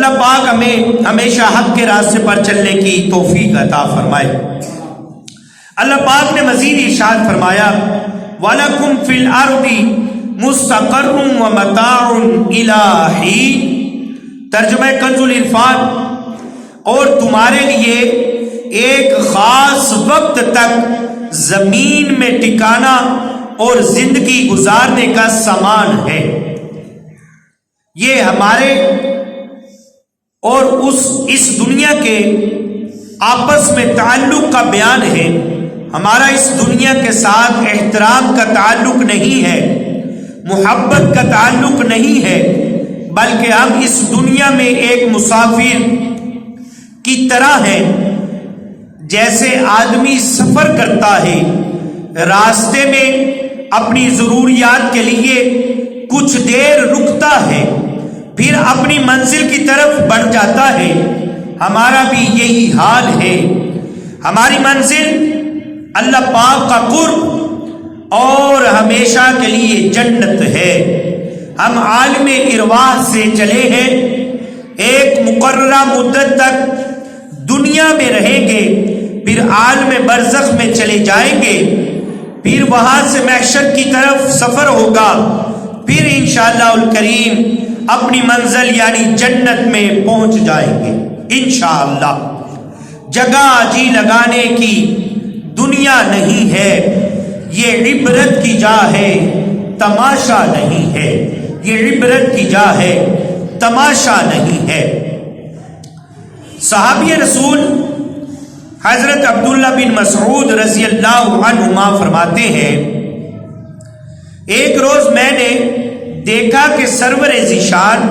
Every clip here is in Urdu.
اللہ پاک ہمیں ہمیشہ حق کے راستے پر چلنے کی توفیق عطا فرمائے۔ اللہ پاک نے مزید ارشاد فرمایا وَلَكُمْ فِي الْأَرْضِ مُسْتَقَرٌّ وَمَتَاعٌ إِلَىٰ حِينٍ، ترجمہ کنز العرفان، اور تمہارے لیے ایک خاص وقت تک زمین میں ٹکانا اور زندگی گزارنے کا سامان ہے۔ یہ ہمارے اور اس دنیا کے آپس میں تعلق کا بیان ہے۔ ہمارا اس دنیا کے ساتھ احترام کا تعلق نہیں ہے، محبت کا تعلق نہیں ہے، بلکہ ہم اس دنیا میں ایک مسافر کی طرح ہیں۔ جیسے آدمی سفر کرتا ہے، راستے میں اپنی ضروریات کے لیے کچھ دیر رکتا ہے، پھر اپنی منزل کی طرف بڑھ جاتا ہے، ہمارا بھی یہی حال ہے۔ ہماری منزل اللہ پاک کا قرب اور ہمیشہ کے لیے جنت ہے۔ ہم عالم ارواح سے چلے ہیں، ایک مقررہ مدت تک دنیا میں رہیں گے، پھر عالم برزخ میں چلے جائیں گے، پھر وہاں سے محشر کی طرف سفر ہوگا، پھر انشاءاللہ الکریم اپنی منزل یعنی جنت میں پہنچ جائیں گے انشاءاللہ۔ جگہ جی لگانے کی دنیا نہیں ہے، یہ عبرت کی جا ہے، تماشا نہیں ہے۔ یہ عبرت کی جا ہے، تماشا نہیں ہے۔ صحابی رسول حضرت عبداللہ بن مسعود رضی اللہ عنہما فرماتے ہیں ایک روز میں نے دیکھا کہ سرور ذیشان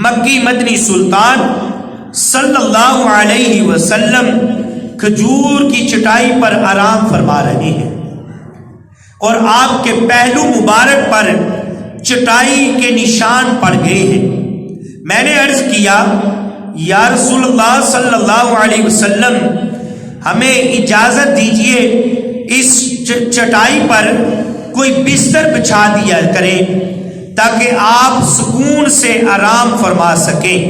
مکی مدنی سلطان صلی اللہ علیہ وسلم کھجور کی چٹائی پر آرام فرما رہے ہیں، اور آپ کے پہلو مبارک پر چٹائی کے نشان پڑ گئے ہیں۔ میں نے عرض کیا یا رسول اللہ صلی اللہ علیہ وسلم، ہمیں اجازت دیجئے اس چٹائی پر کوئی بستر بچھا دیا کریں تاکہ آپ سکون سے آرام فرما سکیں۔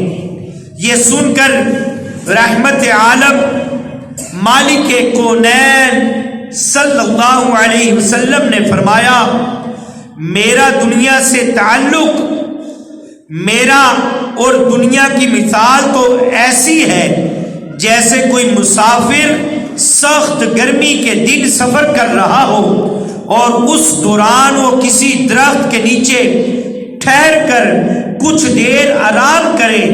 یہ سن کر رحمت عالم مالک کونین صلی اللہ علیہ وسلم نے فرمایا میرا دنیا سے تعلق، میرا اور دنیا کی مثال تو ایسی ہے جیسے کوئی مسافر سخت گرمی کے دن سفر کر رہا ہو اور اس دوران وہ کسی درخت کے نیچے ٹھہر کر کچھ دیر آرام کرے،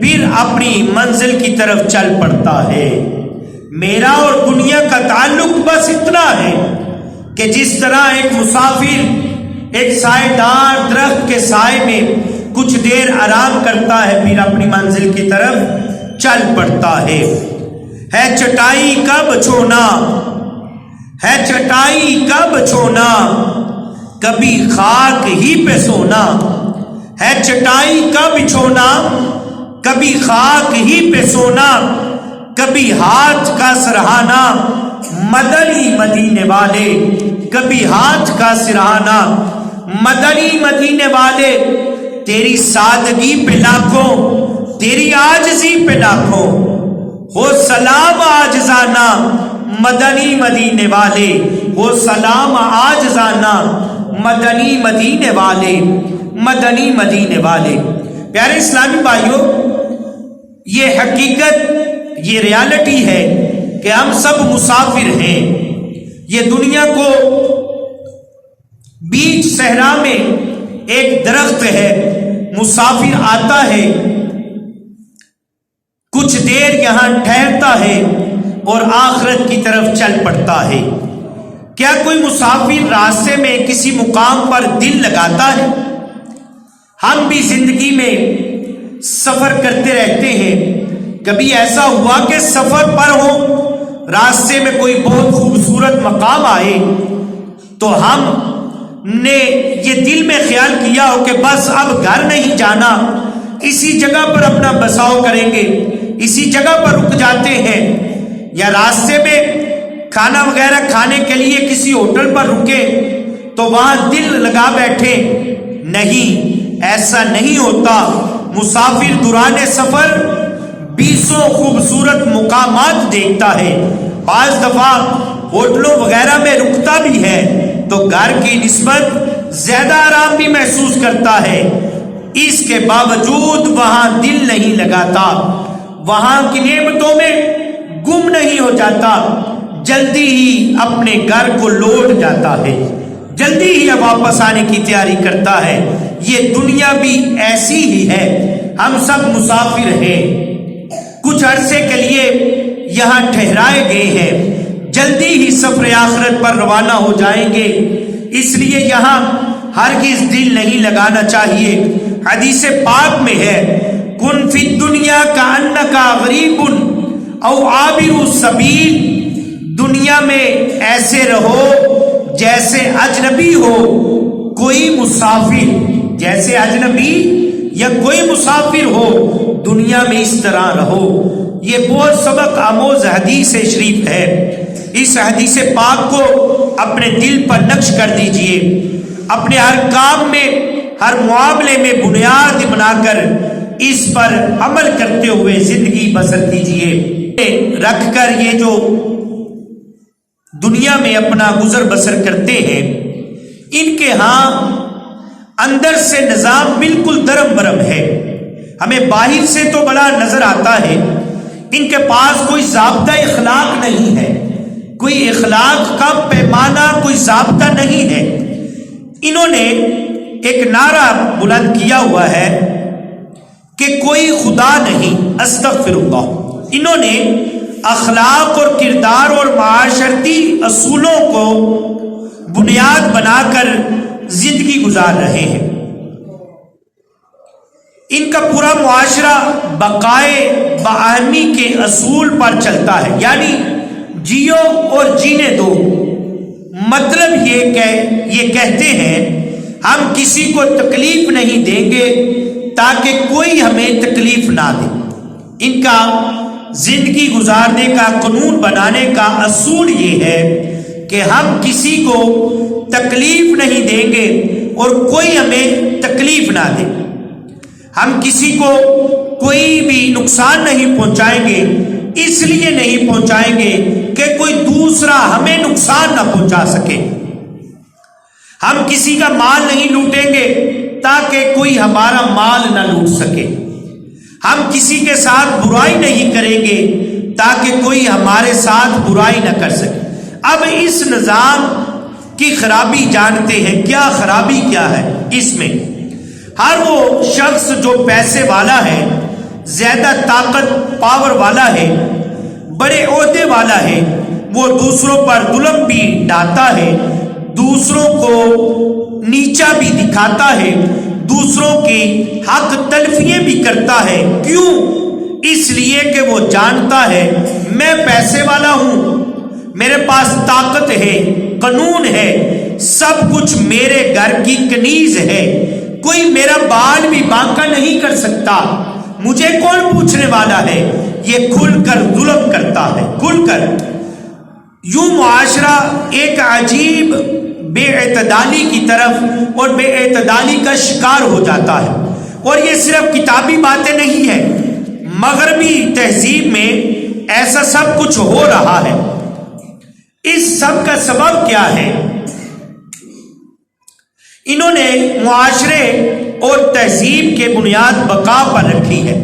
پھر اپنی منزل کی طرف چل پڑتا ہے۔ میرا اور دنیا کا تعلق بس اتنا ہے کہ جس طرح ایک مسافر ایک سائے دار درخت کے سائے میں کچھ دیر آرام کرتا ہے، پھر اپنی منزل کی طرف چل پڑتا ہے۔ چٹائی کا بچھونا، ہے چٹائی کا بچھونا، کبھی خاک ہی پہ سونا، ہے چٹائی کا بچھونا، کبھی خاک ہی پہ سونا، کبھی ہاتھ کا سرہانا، مدنی مدینے والے، کبھی ہاتھ کا سرہانا، مدنی مدینے والے، تیری سادگی پہ لاکھوں، تیری عاجزی پہ لاکھوں، ہو سلام عاجزانہ مدنی مدینے والے، ہو سلام عاجزانہ مدنی مدینے والے، مدنی مدینے والے۔ پیارے اسلامی بھائیوں، یہ حقیقت، یہ ریالٹی ہے کہ ہم سب مسافر ہیں۔ یہ دنیا کو بیچ صحرا میں ایک درخت ہے، مسافر آتا ہے، کچھ دیر یہاں ٹھہرتا ہے اور آخرت کی طرف چل پڑتا ہے۔ کیا کوئی مسافر راستے میں کسی مقام پر دل لگاتا ہے؟ ہم بھی زندگی میں سفر کرتے رہتے ہیں۔ کبھی ایسا ہوا کہ سفر پر ہو، راستے میں کوئی بہت خوبصورت مقام آئے تو ہم نے یہ دل میں خیال کیا ہو کہ بس اب گھر نہیں جانا، اسی جگہ پر اپنا بساؤ کریں گے، اسی جگہ پر رک جاتے ہیں، یا راستے میں کھانا وغیرہ کھانے کے لیے کسی ہوٹل پر رکے تو وہاں دل لگا بیٹھے۔ نہیں، ایسا نہیں ہوتا۔ مسافر دوران سفر 20 خوبصورت مقامات دیکھتا ہے، بعض دفعہ ہوٹلوں وغیرہ میں رکتا بھی ہے تو گھر کی نسبت زیادہ آرام بھی محسوس کرتا ہے، اس کے باوجود وہاں دل نہیں لگاتا، وہاں کی نعمتوں میں گم نہیں ہو جاتا، جلدی ہی اپنے گھر کو لوٹ جاتا ہے، جلدی ہی واپس آنے کی تیاری کرتا ہے۔ یہ دنیا بھی ایسی ہی ہے، ہم سب مسافر ہیں، کچھ عرصے کے لیے یہاں ٹھہرائے گئے ہیں، جلدی ہی سفر آخرت پر روانہ ہو جائیں گے، اس لیے یہاں ہرگز دل نہیں لگانا چاہیے۔ حدیث پاک میں ہے، کن فی الدنیا کأنک غریب او عابر السبیل، دنیا میں ایسے رہو جیسے اجنبی ہو کوئی مسافر، جیسے اجنبی یا کوئی مسافر ہو، دنیا میں اس طرح رہو۔ یہ بہت سبق آموز حدیث شریف ہے، اس حدیث پاک کو اپنے دل پر نقش کر دیجئے، اپنے ہر کام میں، ہر معاملے میں بنیاد بنا کر اس پر عمل کرتے ہوئے زندگی بسر کیجئے۔ رکھ کر یہ جو دنیا میں اپنا گزر بسر کرتے ہیں، ان کے ہاں اندر سے نظام بالکل درم برم ہے، ہمیں باہر سے تو بڑا نظر آتا ہے، ان کے پاس کوئی ضابطہ اخلاق نہیں ہے، کوئی اخلاق کا پیمانہ، کوئی ضابطہ نہیں ہے۔ انہوں نے ایک نعرہ بلند کیا ہوا ہے کہ کوئی خدا نہیں، استغفر اللہ۔ انہوں نے اخلاق اور کردار اور معاشرتی اصولوں کو بنیاد بنا کر زندگی گزار رہے ہیں۔ ان کا پورا معاشرہ بقائے باہمی کے اصول پر چلتا ہے، یعنی جیو اور جینے دو۔ مطلب یہ کہتے ہیں ہم کسی کو تکلیف نہیں دیں گے تاکہ کوئی ہمیں تکلیف نہ دے۔ ان کا زندگی گزارنے کا، قانون بنانے کا اصول یہ ہے کہ ہم کسی کو تکلیف نہیں دیں گے اور کوئی ہمیں تکلیف نہ دے، ہم کسی کو کوئی بھی نقصان نہیں پہنچائیں گے، اس لیے نہیں پہنچائیں گے کہ کوئی دوسرا ہمیں نقصان نہ پہنچا سکے، ہم کسی کا مال نہیں لوٹیں گے تاکہ کوئی ہمارا مال نہ لوٹ سکے، ہم کسی کے ساتھ برائی نہیں کریں گے تاکہ کوئی ہمارے ساتھ برائی نہ کر سکے۔ اب اس نظام کی خرابی جانتے ہیں، کیا خرابی کیا ہے اس میں؟ ہر وہ شخص جو پیسے والا ہے، زیادہ طاقت پاور والا ہے، بڑے عہدے والا ہے، وہ دوسروں پر ظلم بھی ڈھاتا ہے، دوسروں کو نیچا بھی دکھاتا ہے، دوسروں کی حق تلفیاں بھی کرتا ہے۔ کیوں؟ اس لیے کہ وہ جانتا ہے میں پیسے والا ہوں، میرے پاس طاقت ہے، قانون ہے، سب کچھ میرے گھر کی کنیز ہے، کوئی میرا بال بھی بانکا نہیں کر سکتا، مجھے کون پوچھنے والا ہے؟ یہ کھل کر ظلم کرتا ہے، کھل کر۔ یوں معاشرہ ایک عجیب بے اعتدالی کی طرف اور بے اعتدالی کا شکار ہو جاتا ہے۔ اور یہ صرف کتابی باتیں نہیں ہیں، مغربی تہذیب میں ایسا سب کچھ ہو رہا ہے۔ اس سب کا سبب کیا ہے؟ انہوں نے معاشرے اور تہذیب کے بنیاد بقا پر رکھی ہے،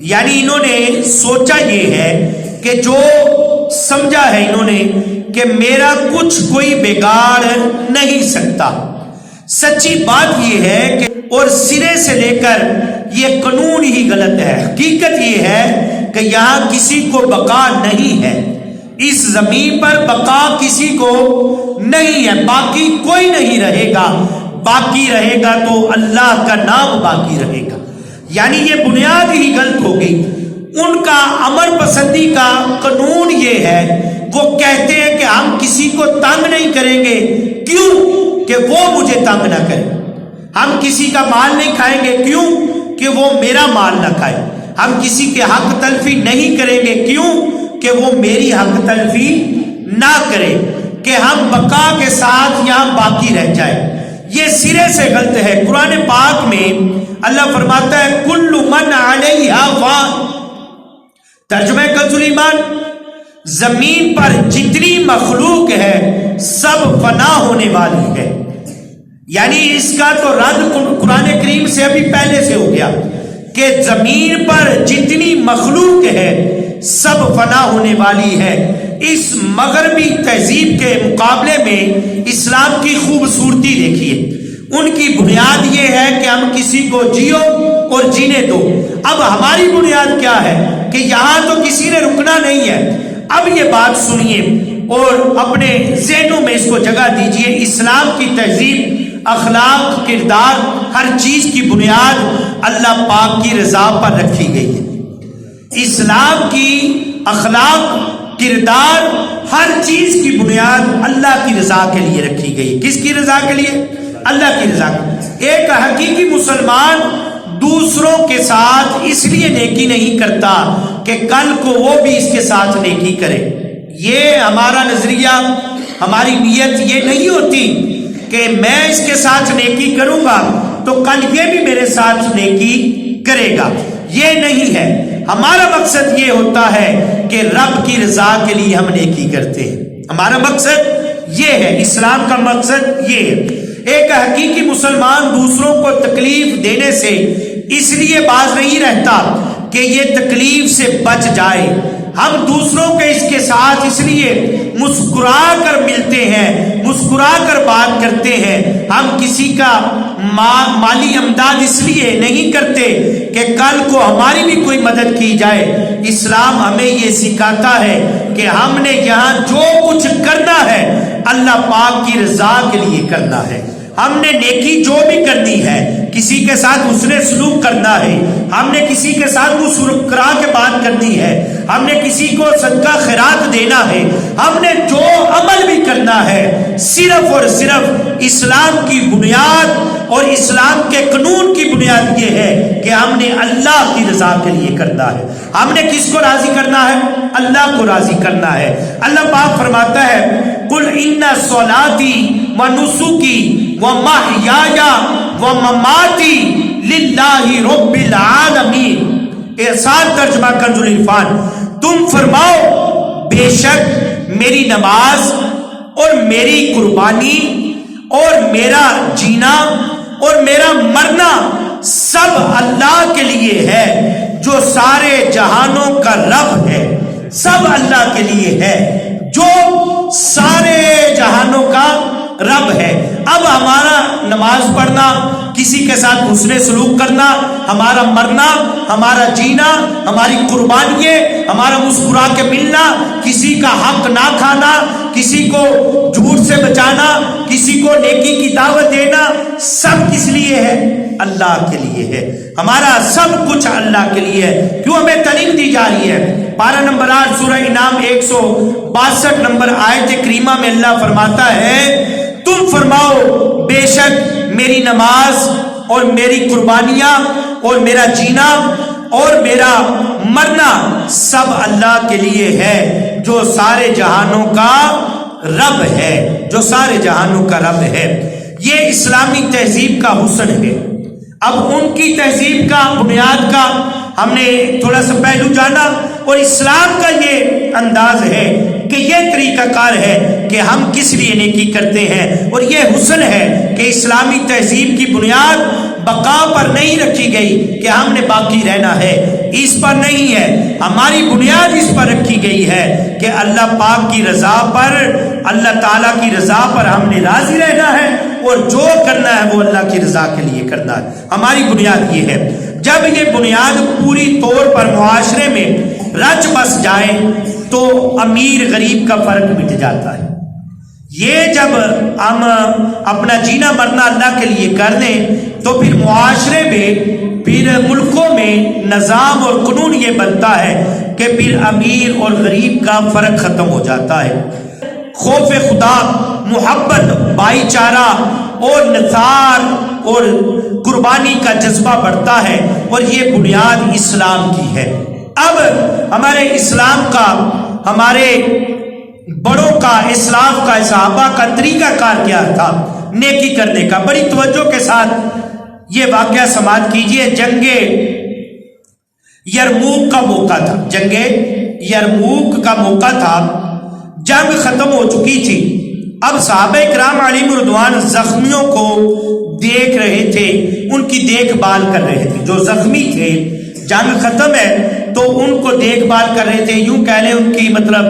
یعنی انہوں نے سوچا یہ ہے کہ جو سمجھا ہے انہوں نے کہ میرا کچھ کوئی بگاڑ نہیں سکتا۔ سچی بات یہ ہے کہ اور سرے سے لے کر یہ قانون ہی غلط ہے۔ حقیقت یہ ہے کہ یہاں کسی کو بقا نہیں ہے، اس زمین پر بقا کسی کو نہیں ہے، باقی کوئی نہیں رہے گا، باقی رہے گا تو اللہ کا نام باقی رہے گا۔ یعنی یہ بنیاد ہی غلط ہو گئی۔ ان کا امر پسندی کا قانون یہ ہے، وہ کہتے ہیں کہ ہم کسی کو تنگ نہیں کریں گے، کیوں کہ وہ مجھے تنگ نہ کرے، ہم کسی کا مال نہیں کھائیں گے، کیوں کہ وہ میرا مال نہ کھائے، ہم کسی کے حق تلفی نہیں کریں گے، کیوں کہ وہ میری حق تلفی نہ کرے، کہ ہم بقا کے ساتھ یہاں باقی رہ جائے۔ یہ سرے سے غلط ہے۔ قرآن پاک میں اللہ فرماتا ہے کل من علیہا فان، ترجمہ کنز الایمان، زمین پر جتنی مخلوق ہے سب فنا ہونے والی ہے. یعنی اس کا تو رد قرآن کریم سے ابھی پہلے سے ہو گیا کہ زمین پر جتنی مخلوق ہے سب فنا ہونے والی ہے. اس مغربی تہذیب کے مقابلے میں اسلام کی خوبصورتی دیکھیے. ان کی بنیاد یہ ہے کہ ہم کسی کو جیو اور جینے دو. اب ہماری بنیاد کیا ہے کہ یہاں تو کسی نے رکنا نہیں ہے. اب یہ بات سنیے اور اپنے ذہنوں میں اس کو جگہ دیجئے. اسلام کی تہذیب، اخلاق، کردار، ہر چیز کی بنیاد اللہ پاک کی رضا پر رکھی گئی ہے. اسلام کی اخلاق، کردار، ہر چیز کی بنیاد اللہ کی رضا کے لیے رکھی گئی. کس کی رضا کے لیے؟ اللہ کی رضا. ایک حقیقی مسلمان دوسروں کے ساتھ اس لیے نیکی نہیں کرتا کہ کل کو وہ بھی اس کے ساتھ نیکی کرے. یہ ہمارا نظریہ، ہماری نیت یہ نہیں ہوتی کہ میں اس کے ساتھ نیکی کروں گا تو کل یہ بھی میرے ساتھ نیکی کرے گا. یہ نہیں ہے. ہمارا مقصد یہ ہوتا ہے کہ رب کی رضا کے لیے ہم نیکی کرتے ہیں. ہمارا مقصد یہ ہے، اسلام کا مقصد یہ ہے. ایک حقیقی مسلمان دوسروں کو تکلیف دینے سے اس لیے باز نہیں رہتا کہ یہ تکلیف سے بچ جائے. ہم دوسروں کے اس کے ساتھ اس لیے مسکرا کر ملتے ہیں، مسکرا کر بات کرتے ہیں. ہم کسی کا مالی امداد اس لیے نہیں کرتے کہ کل کو ہماری بھی کوئی مدد کی جائے. اسلام ہمیں یہ سکھاتا ہے کہ ہم نے یہاں جو کچھ کرنا ہے اللہ پاک کی رضا کے لیے کرنا ہے. ہم نے نیکی جو بھی کرنی ہے، کسی کے ساتھ حسن سلوک کرنا ہے، ہم نے کسی کے ساتھ مسکرا کے بات کرنی ہے، ہم نے کسی کو صدقہ خیرات دینا ہے، ہم نے جو عمل بھی کرنا ہے صرف اور صرف اسلام کی بنیاد اور اسلام کے قانون کی بنیاد یہ ہے کہ ہم نے اللہ کی رضا کے لیے کرنا ہے. ہم نے کس کو راضی کرنا ہے؟ اللہ کو راضی کرنا ہے. اللہ پاک فرماتا ہے قل ان صلاتی و نسکی و محیایا و مماتی للہ رب العالمین. احسان ترجمہ کنز العرفان. تم فرماؤ بے شک میری نماز اور میری قربانی اور میرا جینا اور میرا مرنا سب اللہ کے لیے ہے جو سارے جہانوں کا رب ہے. سب اللہ کے لیے ہے جو سارے جہانوں کا رب ہے. اب ہمارا نماز پڑھنا، کسی کے ساتھ حسن سلوک کرنا، ہمارا مرنا، ہمارا جینا، ہماری قربانیاں، ہمارا مسکرا کے ملنا، کسی کا حق نہ کھانا، کسی کو جھوٹ سے بچانا، کسی کو نیکی کی دعوت دینا، سب کس لیے ہے؟ اللہ کے لیے ہے. ہمارا سب کچھ اللہ کے لیے ہے. کیوں ہمیں تعلیم دی جا رہی ہے؟ پارہ نمبر 8 سورہ انعام 162 نمبر آیت کریمہ میں اللہ فرماتا ہے تم فرماؤ بے شک میری نماز اور میری قربانیاں اور میرا جینا اور میرا مرنا سب اللہ کے لیے ہے جو سارے جہانوں کا رب ہے، جو سارے جہانوں کا رب ہے. یہ اسلامی تہذیب کا حسن ہے. اب ان کی تہذیب کا بنیاد کا ہم نے تھوڑا سا پہلو جانا اور اسلام کا یہ انداز ہے کہ یہ طریقہ کار ہے کہ ہم کس لیے نیکی کرتے ہیں. اور یہ حسن ہے کہ اسلامی تہذیب کی بنیاد بقا پر نہیں رکھی گئی کہ ہم نے باقی رہنا ہے، اس پر نہیں ہے. ہماری بنیاد اس پر رکھی گئی ہے کہ اللہ پاک کی رضا پر، اللہ تعالیٰ کی رضا پر ہم نے راضی رہنا ہے اور جو کرنا ہے وہ اللہ کی رضا کے لیے کرنا ہے. ہماری بنیاد یہ ہے. جب یہ بنیاد پوری طور پر معاشرے میں رچ بس جائے تو امیر غریب کا فرق مٹ جاتا ہے. یہ جب ہم اپنا جینا مرنا اللہ کے لیے کر دیں تو پھر معاشرے میں، پھر ملکوں میں نظام اور قانون یہ بنتا ہے کہ پھر امیر اور غریب کا فرق ختم ہو جاتا ہے. خوف خدا، محبت، بھائی چارہ اور نثار اور قربانی کا جذبہ بڑھتا ہے اور یہ بنیاد اسلام کی ہے. اب ہمارے اسلام کا، ہمارے بڑوں کا، اسلاف کا، صحابہ کا طریقہ کار کیا تھا نیکی کرنے کا؟ بڑی توجہ کے ساتھ یہ واقعہ سماعت کیجئے. جنگ یرموک کا موقع تھا. جنگ یرموک کا موقع تھا. جنگ ختم ہو چکی تھی. اب صحابہ کرام علیہم رضوان زخمیوں کو دیکھ رہے تھے, ان کی دیکھ بھال کر رہے تھے. جو زخمی تھے, جنگ ختم ہے تو ان کو دیکھ بھال کر رہے تھے, یوں کہہ لیں ان کی مطلب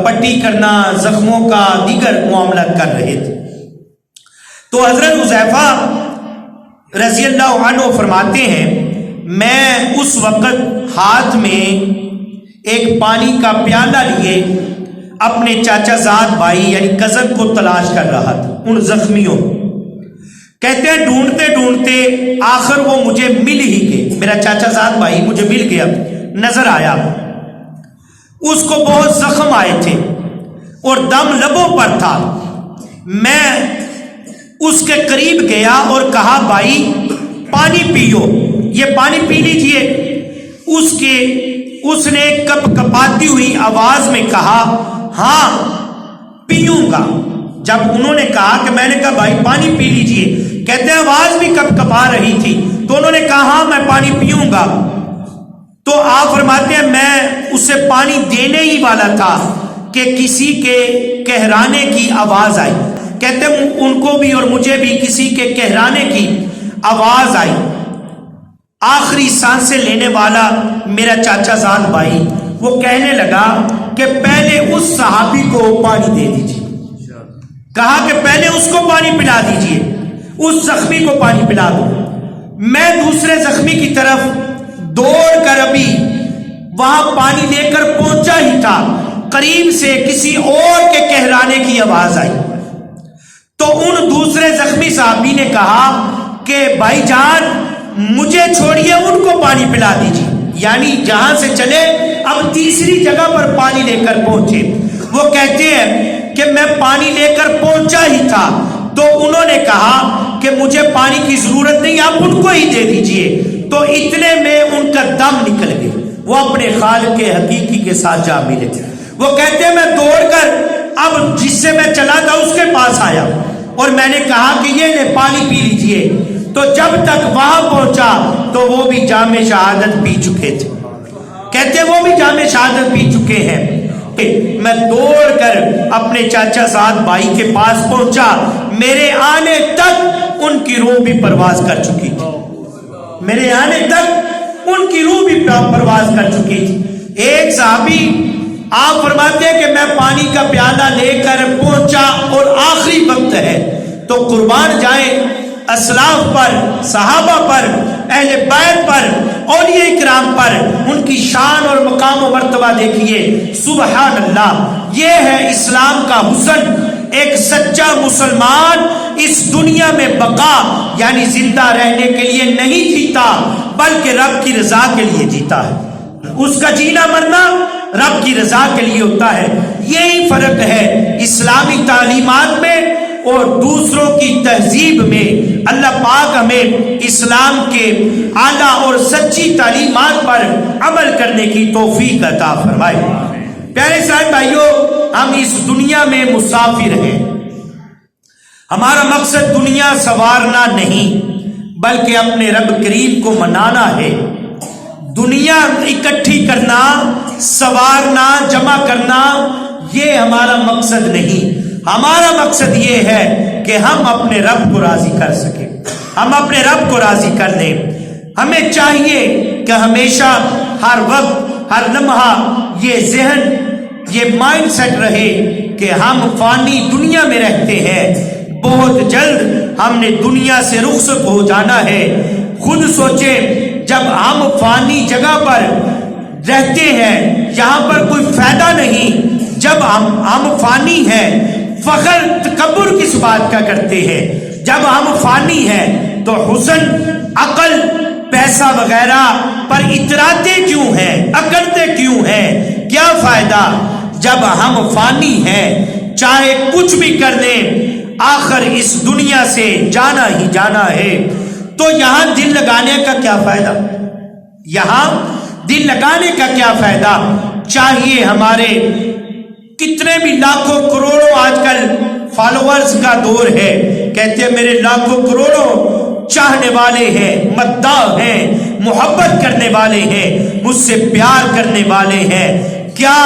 پٹی کرنا, زخموں کا دیگر معاملات کر رہے تھے. تو حضرت حذیفہ رضی اللہ عنہ فرماتے ہیں, میں اس وقت ہاتھ میں ایک پانی کا پیالہ لیے اپنے چاچا زاد بھائی یعنی کزن کو تلاش کر رہا تھا ان زخمیوں. کہتے ہیں ڈھونڈتے ڈھونڈتے آخر وہ مجھے مل ہی گئے. میرا چاچا زاد بھائی مجھے مل گیا, نظر آیا. اس کو بہت زخم آئے تھے اور دم لبوں پر تھا. میں اس کے قریب گیا اور کہا بھائی پانی پیو, یہ پانی پی لیجئے. اس نے کپ کپاتی ہوئی آواز میں کہا ہاں پیوں گا. جب انہوں نے کہا کہ میں نے کہا بھائی پانی پی لیجئے, کہتے ہیں آواز بھی کپ کپا رہی تھی تو انہوں نے کہا ہاں میں پانی پیوں گا. تو آپ فرماتے ہیں میں اسے پانی دینے ہی والا تھا کہ کسی کے کہرانے کی آواز آئی. کہتے ہیں ان کو بھی اور مجھے بھی کسی کے کہرانے کی آواز آئی. آخری سانسیں لینے والا میرا چاچا زاد بھائی وہ کہنے لگا کہ پہلے اس صحابی کو پانی دے دیجیے. کہا کہ پہلے اس کو پانی پلا دیجیے, اس زخمی کو پانی پلا دو. میں دوسرے زخمی کی طرف دوڑ کر ابھی وہاں پانی لے کر پہنچا ہی تھا, قریب سے کسی اور کے کہرانے کی آواز آئی. تو ان دوسرے زخمی صحابی نے کہا کہ بھائی جان مجھے چھوڑیے, ان کو پانی پلا دیجیے. یعنی جہاں سے چلے اب تیسری جگہ پر پانی لے کر پہنچے. وہ کہتے ہیں کہ میں پانی لے کر پہنچا ہی تھا تو انہوں نے کہا کہ مجھے پانی کی ضرورت نہیں, آپ ان کو ہی دے دیجئے. تو اتنے میں ان کا دم نکل گیا, وہ اپنے خالق حقیقی کے ساتھ جا ملے. وہ کہتے ہیں میں دوڑ کر اب جس سے میں چلا تھا اس کے پاس آیا اور میں نے کہا کہ یہ لے پانی پی لیجئے. تو جب تک وہاں پہنچا تو وہ بھی جام شہادت پی چکے تھے. کہتے ہیں وہ بھی جام شہادت پی چکے ہیں. میں دوڑ کر اپنے چاچا زاد بھائی کے پاس پہنچا, میرے آنے تک ان کی روح بھی پرواز کر چکی تھی. میرے آنے تک ان کی روح بھی پرواز کر چکی تھی. ایک صحابی آپ فرماتے ہیں کہ میں پانی کا پیالہ لے کر پہنچا اور آخری وقت ہے تو قربان جائیں اسلاف پر, صحابہ پر, اہل بیت پر, اولیاء کرام پر, ان کی شان اور مقام و مرتبہ دیکھیے. سبحان اللہ, یہ ہے اسلام کا حسن. ایک سچا مسلمان اس دنیا میں بقا یعنی زندہ رہنے کے لیے نہیں جیتا بلکہ رب کی رضا کے لیے جیتا ہے. اس کا جینا مرنا رب کی رضا کے لیے ہوتا ہے. یہی فرق ہے اسلامی تعلیمات میں اور دوسروں کی تہذیب میں. اللہ پاک ہمیں اسلام کے اعلیٰ اور سچی تعلیمات پر عمل کرنے کی توفیق عطا فرمائے. پیارے اسلامی بھائیوں, ہم اس دنیا میں مسافر ہیں. ہمارا مقصد دنیا سنوارنا نہیں بلکہ اپنے رب کریم کو منانا ہے. دنیا اکٹھی کرنا, سنوارنا, جمع کرنا یہ ہمارا مقصد نہیں. ہمارا مقصد یہ ہے کہ ہم اپنے رب کو راضی کر سکیں, ہم اپنے رب کو راضی کر دیں. ہمیں چاہیے کہ ہمیشہ ہر وقت ہر لمحہ یہ ذہن یہ مائنڈ سیٹ رہے کہ ہم فانی دنیا میں رہتے ہیں, بہت جلد ہم نے دنیا سے رخصت ہو جانا ہے. خود سوچیں جب ہم فانی جگہ پر رہتے ہیں یہاں پر کوئی فائدہ نہیں, جب ہم فانی ہیں فخر تکبر کس بات کا کرتے ہیں. جب ہم فانی ہیں تو حسن عقل پیسہ وغیرہ پر اتراتے کیوں ہیں, اکڑتے کیوں ہیں, کیا فائدہ. جب ہم فانی ہیں چاہے کچھ بھی کر دیں آخر اس دنیا سے جانا ہی جانا ہے. تو یہاں دل لگانے کا کیا فائدہ, یہاں دل لگانے کا کیا فائدہ. چاہیے ہمارے کتنے بھی لاکھوں کروڑوں آج کل فالوورز کا دور ہے, کہتے ہیں میرے لاکھوں کروڑوں چاہنے والے ہیں، مداح ہیں، محبت کرنے والے ہیں، مجھ سے پیار کرنے والے ہیں، کیا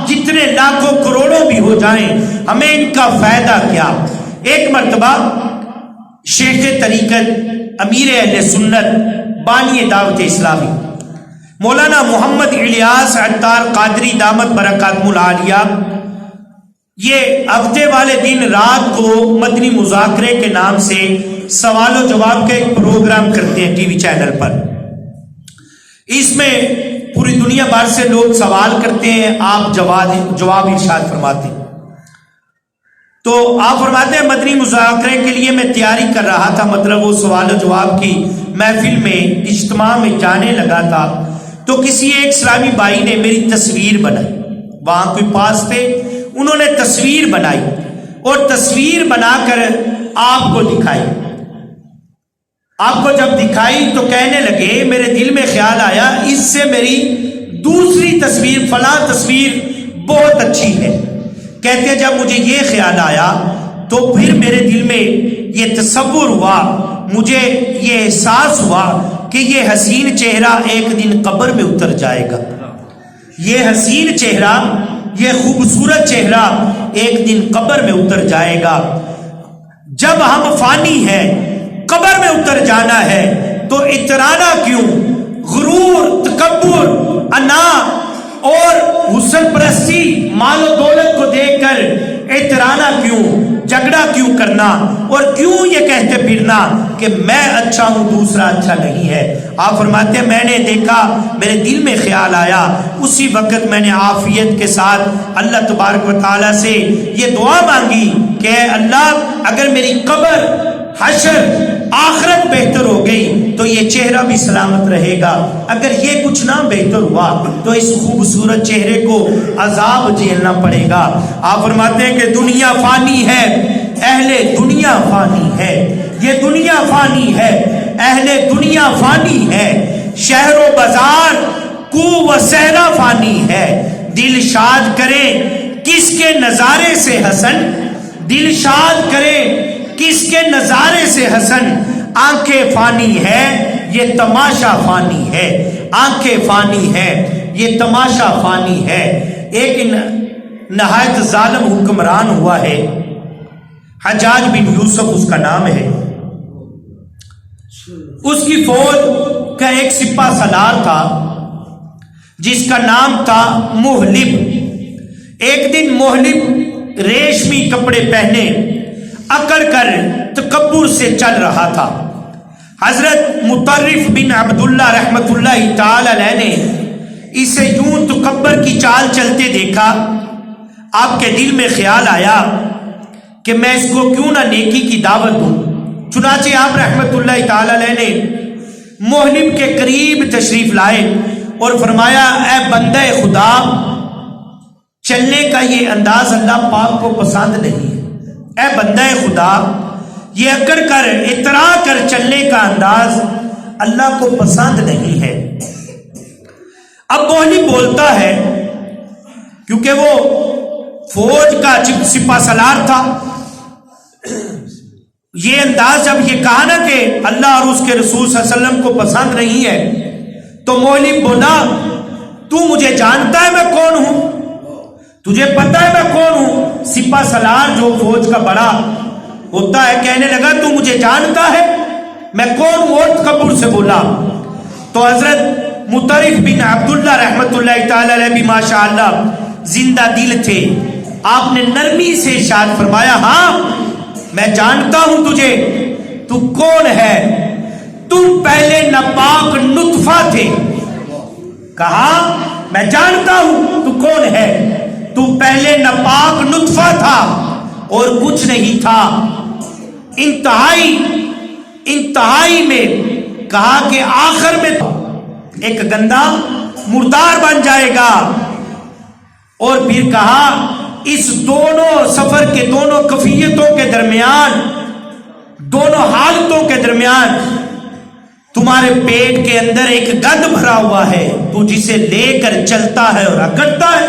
جتنے لاکھوں کروڑوں بھی ہو جائیں ہمیں ان کا فائدہ کیا؟ ایک مرتبہ شیخ طریقت امیر اہل سنت بانی دعوت اسلامی مولانا محمد الیاس عطار قادری دامت برکاتہ العالیہ یہ ہفتے والے دن رات کو مدنی مذاکرے کے نام سے سوال و جواب کا ایک پروگرام کرتے ہیں ٹی وی چینل پر. اس میں پوری دنیا بھر سے لوگ سوال کرتے ہیں، آپ جواب ارشاد فرماتے ہیں. تو آپ فرماتے ہیں مدنی مذاکرے کے لیے میں تیاری کر رہا تھا، مطلب وہ سوال و جواب کی محفل میں اجتماع میں جانے لگا تھا، تو کسی ایک اسلامی بھائی نے میری تصویر بنائی، وہاں کوئی پاس تھے، انہوں نے تصویر بنائی اور تصویر بنا کر آپ کو دکھائی. آپ کو جب دکھائی تو کہنے لگے، میرے دل میں خیال آیا اس سے میری دوسری تصویر فلاں تصویر بہت اچھی ہے. کہتے ہیں جب مجھے یہ خیال آیا تو پھر میرے دل میں یہ تصور ہوا، مجھے یہ احساس ہوا کہ یہ حسین چہرہ ایک دن قبر میں اتر جائے گا. یہ حسین چہرہ، یہ خوبصورت چہرہ ایک دن قبر میں اتر جائے گا. جب ہم فانی ہیں، قبر میں اتر جانا ہے، تو اترانا کیوں؟ غرور، تکبر، انا اور حسن پرستی، مال و دولت کو دیکھ کر اترانا کیوں؟ جھگڑا کیوں کرنا اور کیوں یہ کہتے پھرنا کہ میں اچھا ہوں دوسرا اچھا نہیں ہے؟ آپ فرماتے ہیں میں نے دیکھا، میرے دل میں خیال آیا، اسی وقت میں نے عافیت کے ساتھ اللہ تبارک و تعالیٰ سے یہ دعا مانگی کہ اے اللہ اگر میری قبر، حشر، آخرت بہتر ہو گئی تو یہ چہرہ بھی سلامت رہے گا، اگر یہ کچھ نہ بہتر ہوا تو اس خوبصورت چہرے کو عذاب جھیلنا پڑے گا. آپ فرماتے ہیں کہ دنیا فانی ہے، اہل دنیا فانی ہے، یہ دنیا فانی ہے، اہل دنیا فانی ہے، شہر و بازار کو و صحرا فانی ہے. دل شاد کرے کس کے نظارے سے حسن، دل شاد کرے کس کے نظارے سے حسن، آنکھیں فانی ہے یہ تماشا فانی ہے، آنکھیں فانی ہے یہ تماشا فانی ہے. ایک نہایت ظالم حکمران ہوا ہے، حجاج بن یوسف اس کا نام ہے. اس کی فوج کا ایک سپہ سالار تھا جس کا نام تھا محلب. ایک دن محلب ریشمی کپڑے پہنے اکڑ کر تکبر سے چل رہا تھا. حضرت مطرف بن عبداللہ رحمت اللہ تعالی علیہ نے اسے یوں تکبر کی چال چلتے دیکھا. آپ کے دل میں خیال آیا کہ میں اس کو کیوں نہ نیکی کی دعوت دوں. چنانچہ آپ رحمت اللہ تعالی علیہ نے محلب کے قریب تشریف لائے اور فرمایا اے بندہ خدا، چلنے کا یہ انداز اللہ پاک کو پسند نہیں ہے. اے بندہ خدا، یہ اکڑ کر اترا کر چلنے کا انداز اللہ کو پسند نہیں ہے. اب محلب بولتا ہے کیونکہ وہ فوج کا سپہ سالار تھا. یہ انداز جب یہ کہا نا کہ اللہ اور اس کے رسول صلی اللہ علیہ وسلم کو پسند نہیں ہے تو محلب بولا تو مجھے جانتا ہے میں کون ہوں؟ تجھے پتہ ہے میں کون ہوں؟ سپہ سالار جو فوج کا بڑا ہوتا ہے کہنے لگا تو مجھے جانتا ہے میں کون ہوں؟ اور تکبر سے بولا. تو حضرت مطرف بن عبداللہ رحمت اللہ تعالی علیہ بھی ماشاءاللہ زندہ دل تھے. آپ نے نرمی سے ارشاد فرمایا ہاں میں جانتا ہوں تجھے، تو کون ہے؟ تم پہلے ناپاک نطفہ تھے. کہا میں جانتا ہوں تو کون ہے، تو پہلے ناپاک نطفہ تھا اور کچھ نہیں تھا. انتہائی میں کہا کہ آخر میں ایک گندا مردار بن جائے گا. اور پھر کہا اس دونوں سفر کے دونوں کیفیتوں کے درمیان، دونوں حالتوں کے درمیان تمہارے پیٹ کے اندر ایک گند بھرا ہوا ہے، تو جسے لے کر چلتا ہے اور اکڑتا ہے.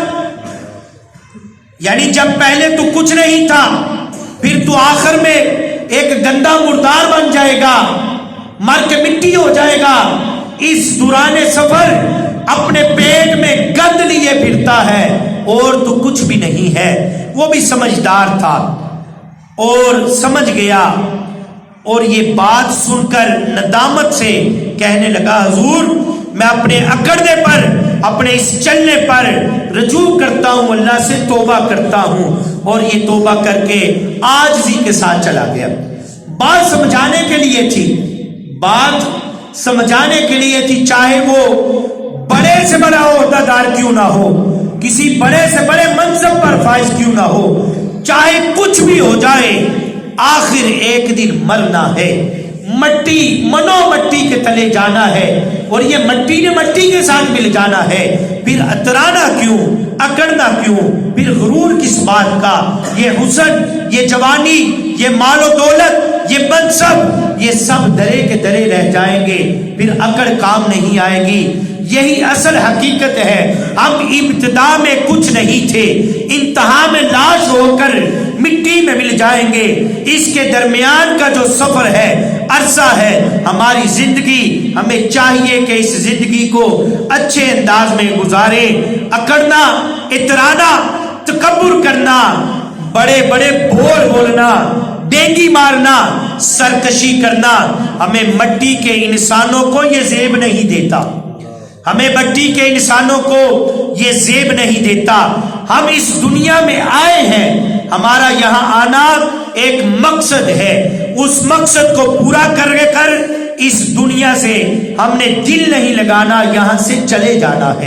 یعنی جب پہلے تو کچھ نہیں تھا، پھر تو آخر میں ایک گندا مردار بن جائے گا. مر کے مٹی ہو جائے گا، اس دوران سفر اپنے پیٹ میں گند لیے پھرتا ہے اور تو کچھ بھی نہیں ہے۔ وہ بھی سمجھدار تھا اور سمجھ گیا، اور یہ بات سن کر ندامت سے کہنے لگا حضور میں اپنے اکڑنے پر، اپنے اس چلنے پر رجوع کرتا ہوں، اللہ سے توبہ کرتا ہوں، اور یہ توبہ کر کے عاجزی کے ساتھ چلا گیا۔ بات سمجھانے کے لیے تھی، بات سمجھانے کے لیے تھی، چاہے وہ بڑے سے بڑا عہدہ دار کیوں نہ ہو، کسی بڑے سے بڑے منصب پر فائز کیوں نہ ہو، چاہے کچھ بھی ہو جائے، آخر ایک دن مرنا ہے، مٹی منو مٹی کے تلے جانا ہے، اور یہ مٹی نے مٹی کے ساتھ مل جانا ہے، پھر اترانا کیوں، اکڑنا کیوں، پھر غرور کس بات کا، یہ حسن، یہ جوانی، یہ مال و دولت، یہ منصب، یہ سب درے کے درے رہ جائیں گے، پھر اکڑ کام نہیں آئے گی۔ یہی اصل حقیقت ہے، ہم ابتدا میں کچھ نہیں تھے، انتہا میں لاش ہو کر مٹی میں مل جائیں گے۔ اس کے درمیان کا جو سفر ہے، عرصہ ہے ہماری زندگی، ہمیں چاہیے کہ اس زندگی کو اچھے انداز میں گزارے۔ اکڑنا، اترانا، تکبر کرنا، بڑے بڑے بول بولنا، ڈینگی مارنا، سرکشی کرنا ہمیں مٹی کے انسانوں کو یہ زیب نہیں دیتا، ہمیں مٹی کے انسانوں کو یہ زیب نہیں دیتا۔ ہم اس دنیا میں آئے ہیں، ہمارا یہاں آنا ایک مقصد ہے، اس مقصد کو پورا کر اس دنیا سے ہم نے دل نہیں لگانا، یہاں سے چلے جانا ہے۔